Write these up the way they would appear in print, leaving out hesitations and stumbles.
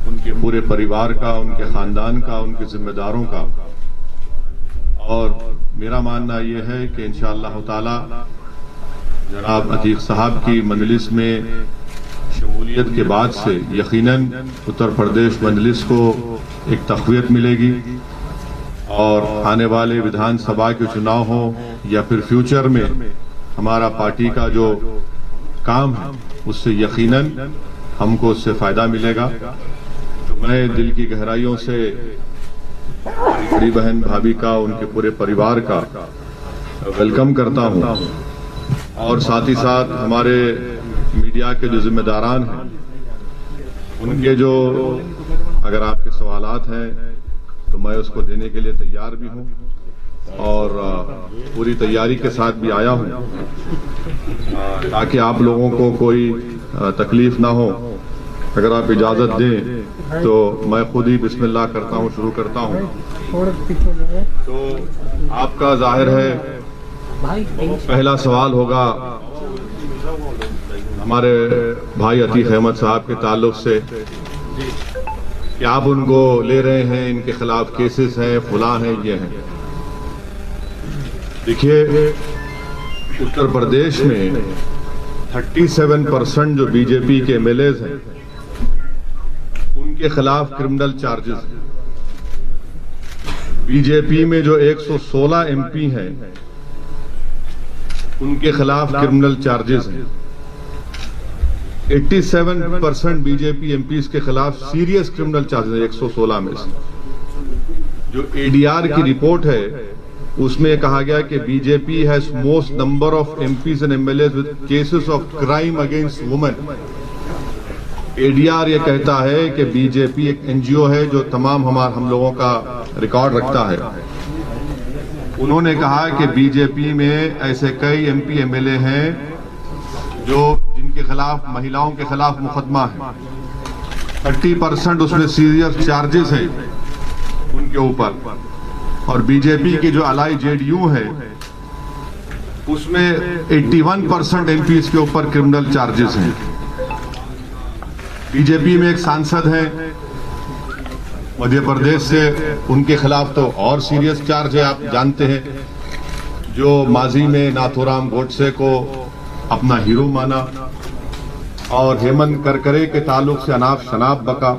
उनके पूरे परिवार का, उनके खानदान का, उनके जिम्मेदारों का। और मेरा मानना यह है कि इंशाअल्लाह ताला जनाब अतीक साहब की मजलिस में शमूलियत के बाद से यकीनन उत्तर प्रदेश मजलिस को एक तक़वियत मिलेगी और आने वाले विधानसभा के चुनाव हो या फिर फ्यूचर में हमारा पार्टी का जो काम है उससे यकीनन हमको उससे फायदा मिलेगा। तो मैं दिल की गहराइयों से बड़ी बहन भाभी का, उनके पूरे परिवार का वेलकम करता हूं और साथ ही साथ हमारे मीडिया के जो जिम्मेदारान हैं उनके जो अगर आपके सवालात हैं तो मैं उसको देने के लिए तैयार भी हूं और पूरी तैयारी के साथ भी आया हूं ताकि आप लोगों को कोई तकलीफ ना हो। अगर आप इजाजत दें तो मैं खुद ही बिस्मिल्लाह करता हूं, शुरू करता हूं। तो आपका जाहिर है पहला सवाल होगा हमारे भाई अतीक अहमद साहब के ताल्लुक से कि आप उनको ले रहे हैं, इनके खिलाफ केसेस हैं, फुला हैं, ये हैं। देखिए उत्तर प्रदेश में 37% जो बीजेपी के एमएलएज हैं उनके खिलाफ क्रिमिनल चार्जेस हैं। बीजेपी में जो 116 एमपी हैं उनके खिलाफ क्रिमिनल चार्जेस हैं। 87% बीजेपी एमपीज के खिलाफ सीरियस क्रिमिनल चार्जेस हैं 116 में से। जो एडीआर की रिपोर्ट है उसमें कहा गया कि BJP has most number of MPs and MLAs with cases of crime against women. ADR ये कहता है कि बीजेपी एक एनजीओ है जो तमाम हम लोगों का रिकॉर्ड रखता है। उन्होंने कहा कि बीजेपी में ऐसे कई एमपी एमएलए हैं जो जिनके खिलाफ, महिलाओं के खिलाफ मुकदमा है। 30% उसमें सीरियस चार्जेस हैं उनके ऊपर। और बीजेपी के जो अलाई जेडीयू है उसमें 81% एमपीज के ऊपर क्रिमिनल चार्जेस हैं। बीजेपी में एक सांसद हैं मध्य प्रदेश से, उनके खिलाफ तो और सीरियस चार्ज है। आप जानते हैं जो माजी में नाथूराम गोडसे को अपना हीरो माना और हेमंत करकरे के ताल्लुक से अनाप शनाप बका।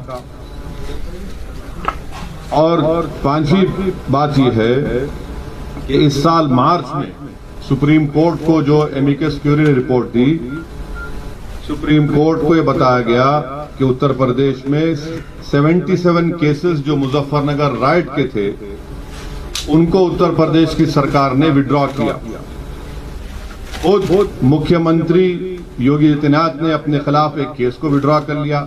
और पांचवी बात यह है कि इस साल मार्च में सुप्रीम कोर्ट को जो एमिकस क्यूरी ने रिपोर्ट दी, सुप्रीम कोर्ट को यह बताया गया कि उत्तर प्रदेश में 77 केसेस जो मुजफ्फरनगर राइट के थे उनको उत्तर प्रदेश की सरकार ने विड्रॉ किया। खुद मुख्यमंत्री योगी आदित्यनाथ ने अपने खिलाफ एक केस को विड्रॉ कर लिया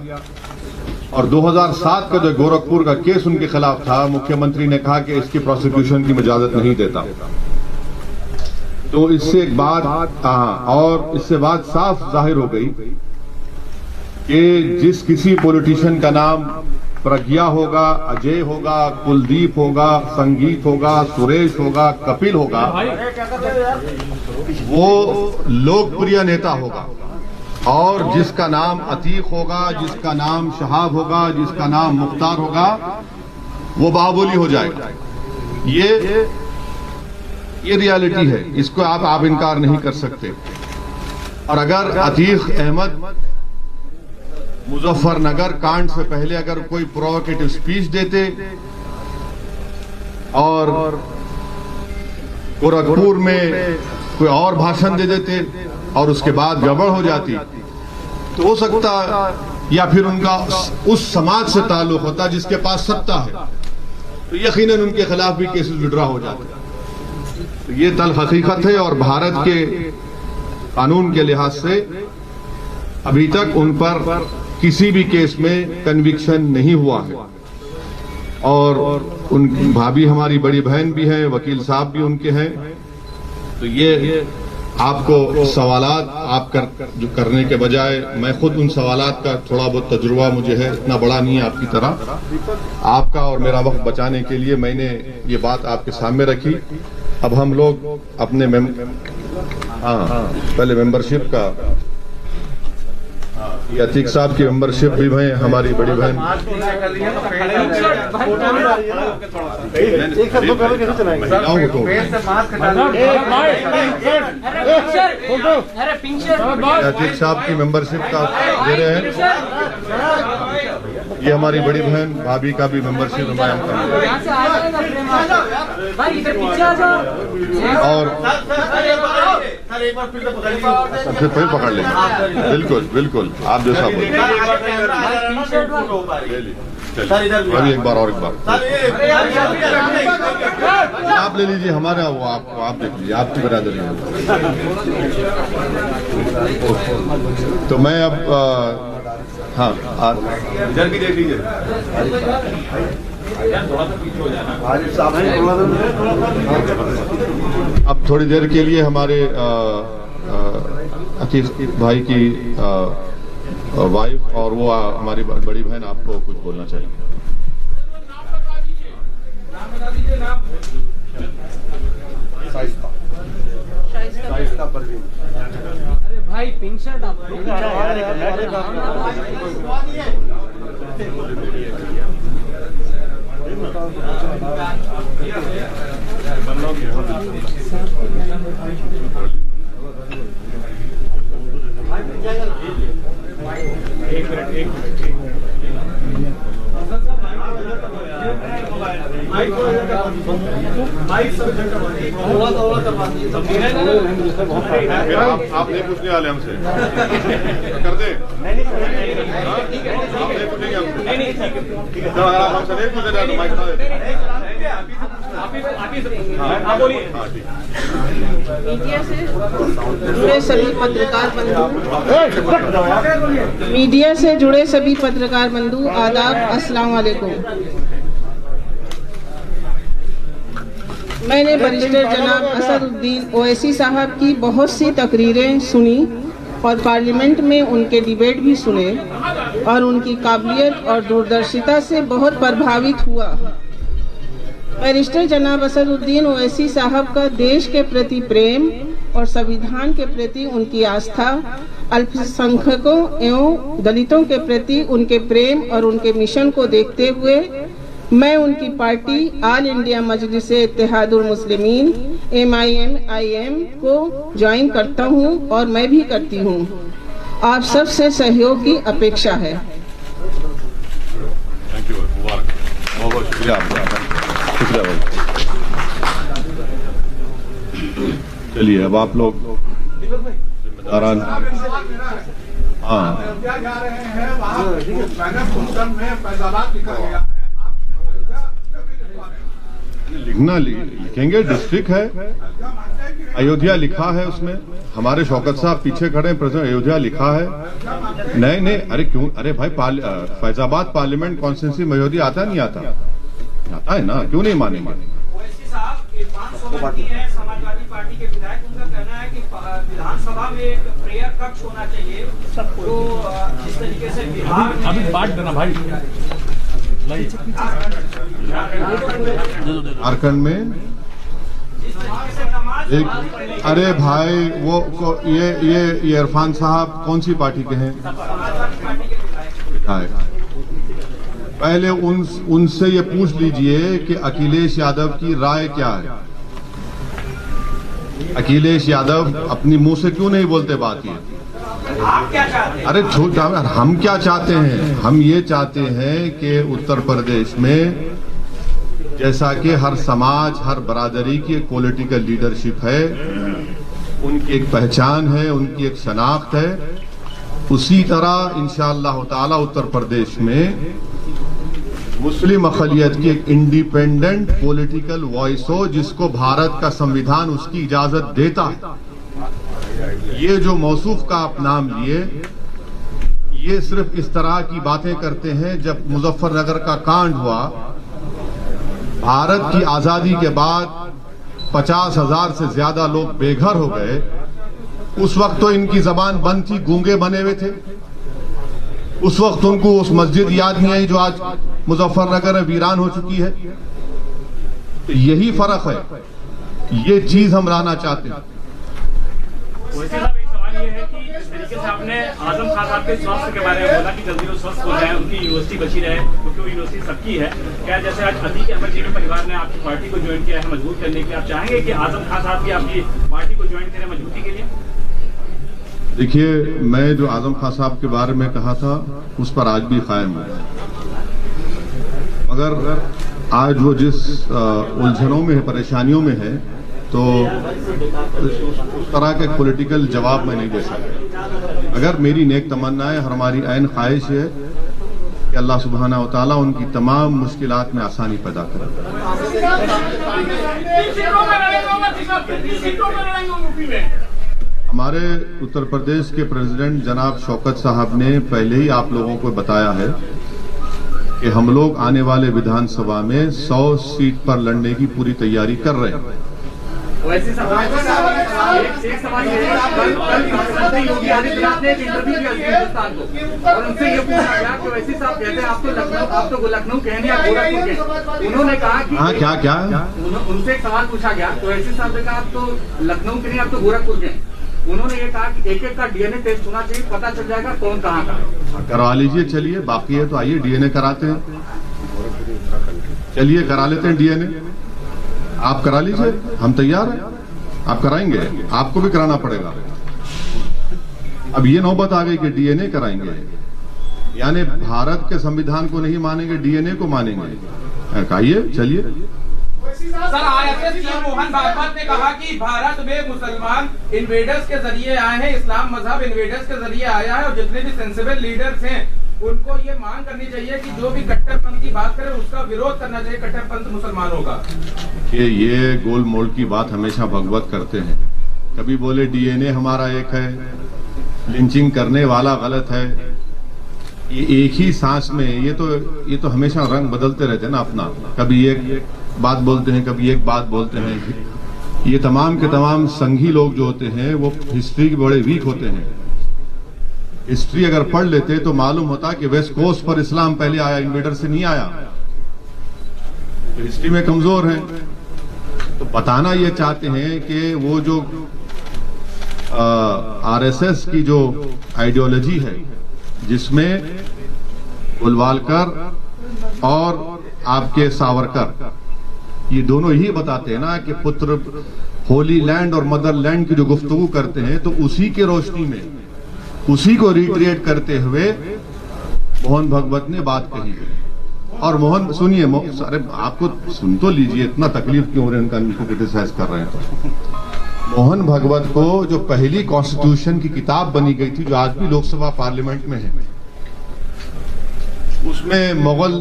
और 2007 का जो गोरखपुर का केस उनके खिलाफ था, मुख्यमंत्री ने कहा कि इसकी प्रोसिक्यूशन की इजाजत नहीं देता। तो इससे एक बात और इससे बात साफ जाहिर हो गई कि जिस किसी पॉलिटिशियन का नाम प्रज्ञा होगा, अजय होगा, कुलदीप होगा, संगीत होगा, सुरेश होगा, कपिल होगा, वो लोकप्रिय नेता होगा। और जिसका नाम अतीक होगा, जिसका नाम शहाब होगा, जिसका नाम मुख्तार होगा, वो बाहुबली हो जाएगा। ये रियलिटी है, इसको आप इनकार नहीं कर सकते। और अगर अतीक अहमद मुजफ्फरनगर कांड से पहले अगर कोई प्रोवोकेटिव स्पीच देते और गोरखपुर में कोई और भाषण दे देते और उसके बाद गड़बड़ हो जाती तो हो सकता, या फिर उनका उस समाज से ताल्लुक होता जिसके पास सत्ता है, तो यकीनन उनके खिलाफ भी केसेस विड्रॉ हो जाते। तो ये तल्ख हकीकत है और भारत के कानून के लिहाज से अभी तक उन पर किसी भी केस में कन्विक्शन नहीं हुआ है। और उन भाभी हमारी बड़ी बहन भी हैं, वकील साहब भी उनके हैं। तो ये आपको सवालात आप जो करने के बजाय मैं खुद उन सवालात का थोड़ा बहुत तजुर्बा मुझे है, इतना बड़ा नहीं है आपकी तरह। आपका और मेरा वक्त बचाने के लिए मैंने ये बात आपके सामने रखी। अब हम लोग अपने पहले मेंबरशिप का, ये अतीक साहब की मेंबरशिप भी है, हमारी बड़ी बहन। अतीक साहब की मेंबरशिप का दे रहे हैं। ये हमारी बड़ी बहन भाभी का भी मेंबरशिप हमारे और फिर पकड़ लेंगे। बिल्कुल बिल्कुल, आप जैसा अभी एक बार आप ले लीजिए हमारा, वो आपको आप देख लीजिए, आपकी बरादरी है। तो मैं अब हाँ इधर भी देख लीजिए। अब थोड़ी देर के लिए हमारे अतीक भाई की वाइफ और वो हमारी बड़ी बहन आपको कुछ बोलना चाहिए। अरे भाई पिंक शर्ट आप एक मिनट आप नहीं पूछने वाले हमसे कर दे, आप नहीं पूछेंगे हमसे। तो अगर आप हमसे नहीं पूछे जाए तो माइक मीडिया से जुड़े सभी पत्रकार बंधु, मीडिया से जुड़े सभी पत्रकार बंधु आदाब, अस्सलाम वालेकुम। मैंने बैरिस्टर जनाब असदुद्दीन ओवैसी साहब की बहुत सी तकरीरें सुनी और पार्लियामेंट में उनके डिबेट भी सुने और उनकी काबिलियत और दूरदर्शिता से बहुत प्रभावित हुआ। बैरिस्टर जनाब असदुद्दीन ओवैसी साहब का देश के प्रति प्रेम और संविधान के प्रति उनकी आस्था, अल्पसंख्यकों एवं दलितों के प्रति उनके प्रेम और उनके मिशन को देखते हुए मैं उनकी पार्टी ऑल इंडिया मजलिस इत्तेहादुल मुस्लिमीन MIM को ज्वाइन करता हूं और मैं भी करती हूं। आप सब से सहयोग की अपेक्षा है। थैंक यू, बहुत शुक्रिया आपका। चलिए अब आप लोग जिम्मेदारान लिखेंगे। डिस्ट्रिक्ट है, अयोध्या लिखा है उसमें, हमारे शौकत साहब पीछे खड़े हैं, प्रेसिडेंट अयोध्या लिखा है। नहीं, अरे क्यों, अरे भाई फैजाबाद पार्लियामेंट कॉन्स्टिट्यूंसी में अयोध्या आता नहीं आता है ना, क्यों नहीं मानेंगे। समाजवादी पार्टी के विधायक, उनका कहना है कि विधानसभा में एक प्रेयर कक्ष होना चाहिए। तो इस तरीके से अभी बांट देना भाई। झारखंड में एक, अरे भाई वो ये इरफान साहब कौन सी पार्टी के हैं? पहले उनसे ये पूछ लीजिए कि अखिलेश यादव की राय क्या है। अखिलेश यादव अपनी मुंह से क्यों नहीं बोलते बात ये? आप क्या चाहते हैं? अरे छोटा, हम क्या चाहते हैं? हम ये चाहते हैं कि उत्तर प्रदेश में जैसा कि हर समाज, हर बरादरी की एक पॉलिटिकल लीडरशिप है, उनकी एक पहचान है, उनकी एक शनाख्त है, उसी तरह इंशाअल्लाह ताला उत्तर प्रदेश में मुस्लिम अक़लियत की एक इंडिपेंडेंट पॉलिटिकल वॉइस हो, जिसको भारत का संविधान उसकी इजाजत देता है। ये जो मौसूफ का आप नाम लिए, ये सिर्फ इस तरह की बातें करते हैं। जब मुजफ्फरनगर का कांड हुआ, भारत की आजादी के बाद 50,000 से ज्यादा लोग बेघर हो गए, उस वक्त तो इनकी जबान बंद थी, गूंगे बने हुए थे। उस वक्त उनको उस मस्जिद याद नहीं आई जो आज मुजफ्फरनगर में वीरान हो चुकी है। तो यही फर्क है, ये चीज हम लाना चाहते हैं। वैसे साहब एक सवाल ये है कि जिस तरीके से आपने आजम खान साहब के स्वास्थ्य के बारे में बोला कि जल्दी वो स्वस्थ हो जाए, उनकी यूनिवर्सिटी बची रहे, क्योंकि वो यूनिवर्सिटी सबकी है, क्या जैसे आज अतीक अहमद जी के परिवार ने आपकी पार्टी को ज्वाइन किया है मजबूत करने के लिए, आप चाहेंगे कि आजम खान साहब भी आपकी पार्टी को ज्वाइन करें मजबूती के लिए? देखिए, मैं जो आजम खान साहब के बारे में कहा था उस पर आज भी कायम है। अगर आज वो जिस उलझनों में है, परेशानियों में है, तो उस तरह का पॉलिटिकल जवाब मैं नहीं दे सकता। अगर मेरी नेक तमन्ना है और हमारी ऐन ख्वाहिश है कि अल्लाह सुब्हाना व तआला उनकी तमाम मुश्किलात में आसानी पैदा करे। हमारे उत्तर प्रदेश के प्रेसिडेंट जनाब शौकत साहब ने पहले ही आप लोगों को बताया है कि हम लोग आने वाले विधानसभा में 100 सीट पर लड़ने की पूरी तैयारी कर रहे हैं। वैसे एक सवाल ये है, कल योगी आदित्यनाथ ने एक इंटरव्यू दिया हिंदुस्तान को और उनसे ये पूछा गया कि वैसे साहब कहते हैं आप तो लखनऊ के हैं या गोरखपुर के। उन्होंने कहा कि क्या उनसे एक सवाल पूछा गया तो वैसे साहब ने कहा आप तो लखनऊ के नहीं, आप तो गोरखपुर के हैं। उन्होंने ये कहा कि एक का डीएनए टेस्ट होना चाहिए, पता चल जाएगा कौन कहाँ का। करवा लीजिए, चलिए, बाकी है तो आइए डीएनए कराते हैं। चलिए करा लेते हैं डीएनए, आप करा लीजिए, हम तैयार हैं। आप कराएंगे, आपको भी कराना पड़ेगा। अब ये नौबत आ गई कि डीएनए कराएंगे, यानी भारत के संविधान को नहीं मानेंगे, डीएनए को मानेंगे। कहिए, चलिए। Sir, ISS chief Mohan Bhagwat ने कहा कि भारत में मुसलमान इन्वेडर्स के जरिए आए हैं, इस्लाम मजहब इन्वेडर्स के जरिए आया है, और जितने भी सेंसिबल लीडर्स हैं उनको ये मांग करनी चाहिए कि जो भी कट्टरपंथ की बात करे उसका विरोध करना चाहिए, कट्टरपंथ मुसलमानों का। ये गोल मोल की बात हमेशा भगवत करते हैं। कभी बोले डीएनए हमारा एक है, लिंचिंग करने वाला गलत है। ये एक ही सांस में ये तो हमेशा रंग बदलते रहते हैं ना अपना। कभी एक बात बोलते हैं, कभी एक बात बोलते हैं। ये तमाम के तमाम संघी लोग जो होते हैं वो हिस्ट्री के बड़े वीक होते हैं। हिस्ट्री अगर पढ़ लेते तो मालूम होता कि वेस्ट कोस्ट पर इस्लाम पहले आया, इन्वेडर से नहीं आया। तो हिस्ट्री में कमजोर है। तो बताना ये चाहते हैं कि वो जो आरएसएस की जो आइडियोलॉजी है, जिसमें गोलवालकर और आपके सावरकर, ये दोनों ही बताते हैं ना कि पुत्र होली लैंड और मदरलैंड की जो गुफ्तगू करते हैं, तो उसी के रोशनी में, उसी को रिक्रिएट करते हुए मोहन भागवत ने बात कही है। और मोहन, सुनिए, अरे आपको सुन तो लीजिए, इतना तकलीफ क्यों हो रही है उनका, इनको क्रिटिसाइज कर रहे हैं। तो मोहन भागवत को जो पहली कॉन्स्टिट्यूशन की किताब बनी गई थी, जो आज भी लोकसभा पार्लियामेंट में है, उसमें मुगल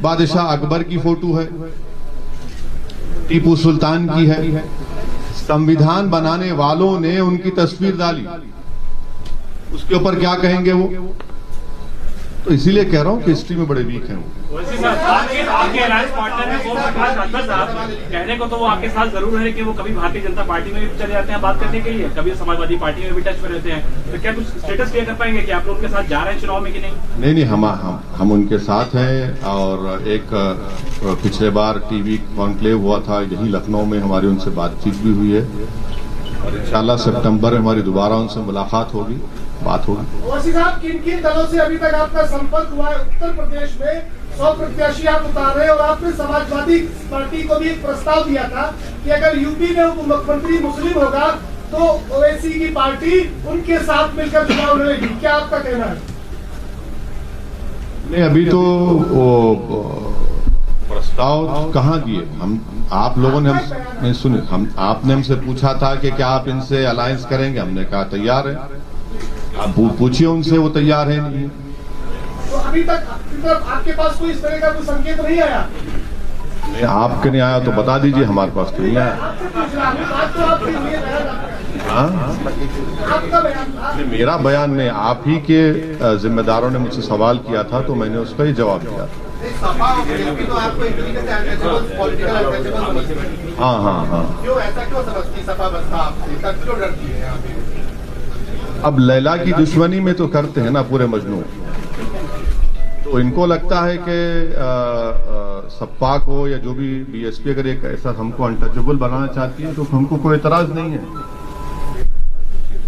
बादशाह अकबर की फोटो है, टीपू सुल्तान की है। संविधान बनाने वालों ने उनकी तस्वीर डाली, उसके ऊपर क्या कहेंगे वो? तो इसीलिए कह रहा हूं कि हिस्ट्री में बड़े वीक हैं वो। आपके अलायंस पार्टनर है ओम प्रकाश राठौर साहब, कहने को तो वो आपके साथ जरूर है कि वो कभी भारतीय जनता पार्टी में भी चले जाते हैं बात करने के लिए, कभी समाजवादी पार्टी में भी टच में रहते हैं। तो क्या कुछ स्टेटस क्लियर कर पाएंगे कि आप लोग उनके साथ जा रहे हैं चुनाव में कि नहीं? नहीं, हम उनके साथ हैं। और एक पिछले बार टीवी कॉन्क्लेव हुआ था यही लखनऊ में, हमारी उनसे बातचीत भी हुई है और इंशाल्लाह सितंबर में हमारी दोबारा उनसे मुलाकात होगी, बात होगी। ओवैसी साहब, किन दलों से अभी तक आपका संपर्क हुआ है? उत्तर प्रदेश में 100 प्रत्याशी आप उतार रहे हैं और आपने समाजवादी पार्टी को भी एक प्रस्ताव दिया था कि अगर यूपी में उप मुख्यमंत्री मुस्लिम होगा तो ओवैसी की पार्टी उनके साथ मिलकर चुनाव लड़ेगी। क्या आपका कहना है? नहीं, अभी तो वो प्रस्ताव कहाँ दिए हम, आप लोगों ने नहीं सुने। आपने हमसे पूछा था कि क्या आप इनसे अलायंस करेंगे, हमने कहा तैयार है। आप पूछिए उनसे, वो तैयार है नहीं। तो अभी तक आपके पास कोई इस तरह का कोई संकेत नहीं आया? नहीं, आपके नहीं आया तो बता दीजिए, हमारे पास तो नहीं आया। हाँ? आपका बयान था। नहीं, मेरा बयान नहीं, आप ही के जिम्मेदारों ने मुझसे सवाल किया था तो मैंने उसका ही जवाब दिया। सपा और बीजेपी तो आपको इंडिविजुअल अनटचेबल पॉलिटिकल अनटचेबल समझते हैं। हाँ हाँ हाँ। क्यों ऐसा क्यों समझती सपा बसपा आपसे, तब क्यों डरती है यहाँ पे? अब लैला की दुश्मनी में तो करते हैं ना पूरे मजनू, तो इनको लगता है कि सपा को या जो भी बीएसपी अगर एक ऐसा हमको अनटचेबल बनाना चाहती है तो हमको कोई एतराज नहीं है।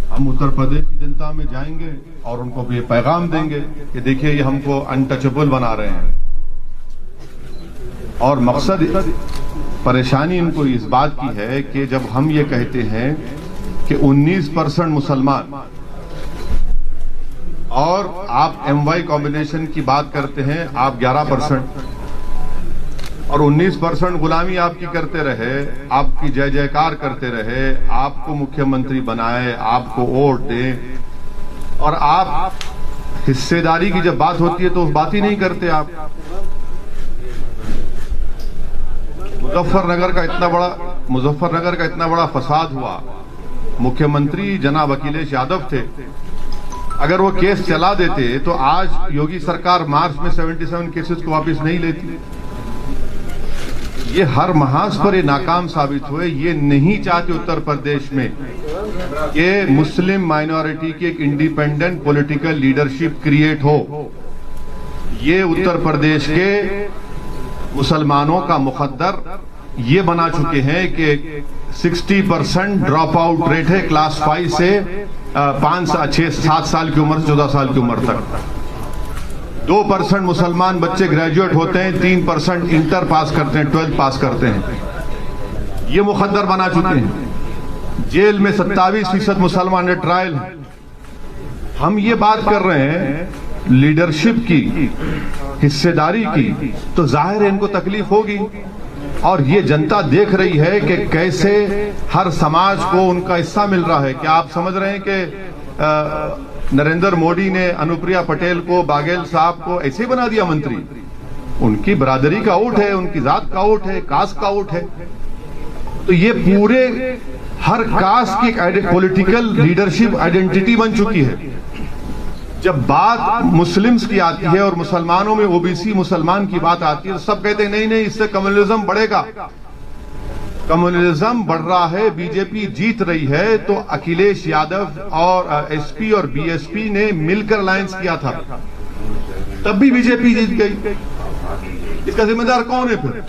हम उत्तर प्रदेश की जनता में जाएंगे और उनको भी पैगाम देंगे कि देखिए ये हमको अनटचेबल बना रहे हैं, और मकसद परेशानी इनको इस बात की है कि जब हम ये कहते हैं कि 19% मुसलमान और आप MY कॉम्बिनेशन की बात करते हैं, आप 11% और 19% गुलामी आपकी करते रहे, आपकी जय जयकार करते रहे, आपको मुख्यमंत्री बनाए, आपको वोट दें, और आप हिस्सेदारी की जब बात होती है तो उस बात ही नहीं करते आप। मुजफ्फरनगर का इतना बड़ा फसाद हुआ, मुख्यमंत्री जनाब अखिलेश यादव थे, अगर वो केस चला देते तो आज योगी सरकार मार्च में 77 केसेस को वापस नहीं लेती। ये हर महाज पर ये नाकाम साबित हुए। ये नहीं चाहते उत्तर प्रदेश में कि मुस्लिम माइनॉरिटी की एक इंडिपेंडेंट पॉलिटिकल लीडरशिप क्रिएट हो। ये उत्तर प्रदेश के मुसलमानों का मुकद्दर ये बना चुके हैं कि 60% ड्रॉप आउट रेट है क्लास 5 से 5, 6, 7 साल की उम्र से 14 साल की उम्र तक। 2% मुसलमान बच्चे ग्रेजुएट होते हैं, 3% इंटर पास करते हैं, 12th पास करते हैं। ये मुकद्दर बना चुके हैं। जेल में 27% मुसलमान ट्रायल है। हम ये बात कर रहे हैं लीडरशिप की, हिस्सेदारी की, तो जाहिर है इनको तकलीफ होगी। और ये जनता देख रही है कि कैसे हर समाज को उनका हिस्सा मिल रहा है। क्या आप समझ रहे हैं कि नरेंद्र मोदी ने अनुप्रिया पटेल को, बाघेल साहब को ऐसे ही बना दिया मंत्री? उनकी बरादरी का वोट है, उनकी जात का वोट है, कास्ट का वोट है। तो ये पूरे हर कास्ट की एक पॉलिटिकल लीडरशिप आइडेंटिटी बन चुकी है। जब बात मुस्लिम्स की आती है और मुसलमानों में ओबीसी मुसलमान की बात आती है तो सब कहते हैं नहीं नहीं, इससे कम्युनलिज्म बढ़ेगा। कम्युनलिज्म बढ़ रहा है, बीजेपी जीत रही है, तो अखिलेश यादव और एसपी और बीएसपी ने मिलकर अलायंस किया था, तब भी बीजेपी जीत गई। इसका जिम्मेदार कौन है फिर?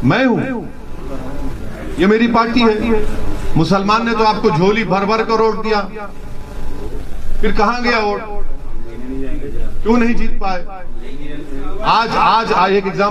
मैं हूं, ये मेरी पार्टी है। मुसलमान ने तो आपको झोली भर भर कर वोट दिया, फिर कहां गया वोट? क्यों नहीं जीत पाए? आज एक एग्जाम्पल